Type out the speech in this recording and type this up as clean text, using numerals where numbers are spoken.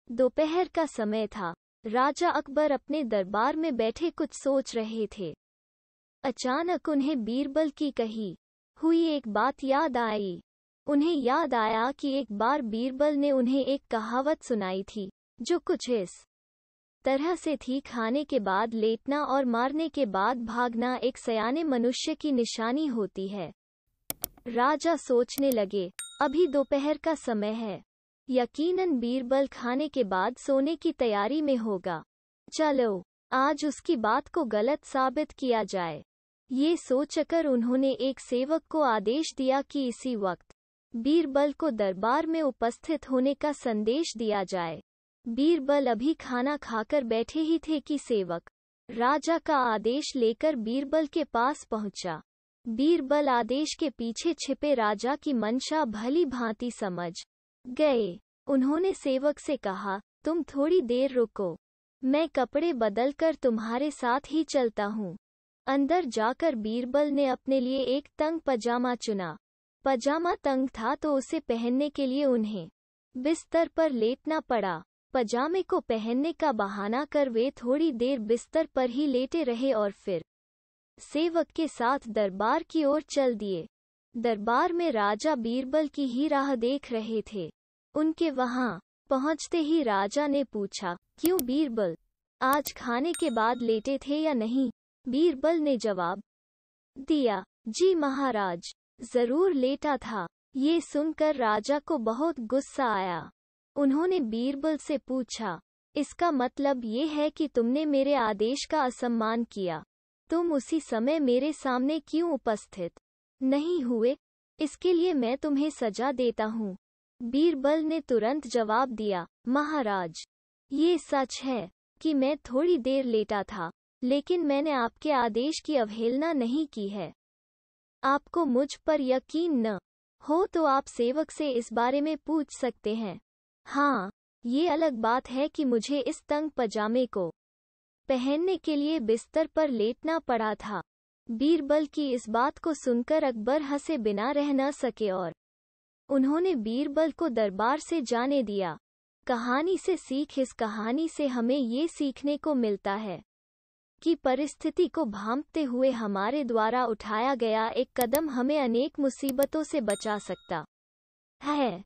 दोपहर का समय था। राजा अकबर अपने दरबार में बैठे कुछ सोच रहे थे। अचानक उन्हें बीरबल की कही हुई एक बात याद आई। उन्हें याद आया कि एक बार बीरबल ने उन्हें एक कहावत सुनाई थी, जो कुछ इस तरह से थी: खाने के बाद लेटना और मारने के बाद भागना एक सयाने मनुष्य की निशानी होती है। राजा सोचने लगे, अभी दोपहर का समय है, यकीनन बीरबल खाने के बाद सोने की तैयारी में होगा। चलो, आज उसकी बात को गलत साबित किया जाए। ये सोचकर उन्होंने एक सेवक को आदेश दिया कि इसी वक्त बीरबल को दरबार में उपस्थित होने का संदेश दिया जाए। बीरबल अभी खाना खाकर बैठे ही थे कि सेवक राजा का आदेश लेकर बीरबल के पास पहुंचा। बीरबल आदेश के पीछे छिपे राजा की मंशा भली भांति समझ गए। उन्होंने सेवक से कहा, तुम थोड़ी देर रुको, मैं कपड़े बदलकर तुम्हारे साथ ही चलता हूँ। अंदर जाकर बीरबल ने अपने लिए एक तंग पजामा चुना। पजामा तंग था तो उसे पहनने के लिए उन्हें बिस्तर पर लेटना पड़ा। पजामे को पहनने का बहाना कर वे थोड़ी देर बिस्तर पर ही लेटे रहे और फिर सेवक के साथ दरबार की ओर चल दिए। दरबार में राजा बीरबल की ही राह देख रहे थे। उनके वहां पहुंचते ही राजा ने पूछा, क्यों बीरबल, आज खाने के बाद लेटे थे या नहीं? बीरबल ने जवाब दिया, जी महाराज, जरूर लेटा था। ये सुनकर राजा को बहुत गुस्सा आया। उन्होंने बीरबल से पूछा, इसका मतलब ये है कि तुमने मेरे आदेश का असम्मान किया? तुम उसी समय मेरे सामने क्यों उपस्थित नहीं हुए? इसके लिए मैं तुम्हें सजा देता हूँ। बीरबल ने तुरंत जवाब दिया, महाराज, ये सच है कि मैं थोड़ी देर लेटा था, लेकिन मैंने आपके आदेश की अवहेलना नहीं की है। आपको मुझ पर यकीन न हो तो आप सेवक से इस बारे में पूछ सकते हैं। हाँ, ये अलग बात है कि मुझे इस तंग पजामे को पहनने के लिए बिस्तर पर लेटना पड़ा था। बीरबल की इस बात को सुनकर अकबर हंसे बिना रह न सके और उन्होंने बीरबल को दरबार से जाने दिया। कहानी से सीख: इस कहानी से हमें ये सीखने को मिलता है कि परिस्थिति को भांपते हुए हमारे द्वारा उठाया गया एक कदम हमें अनेक मुसीबतों से बचा सकता है।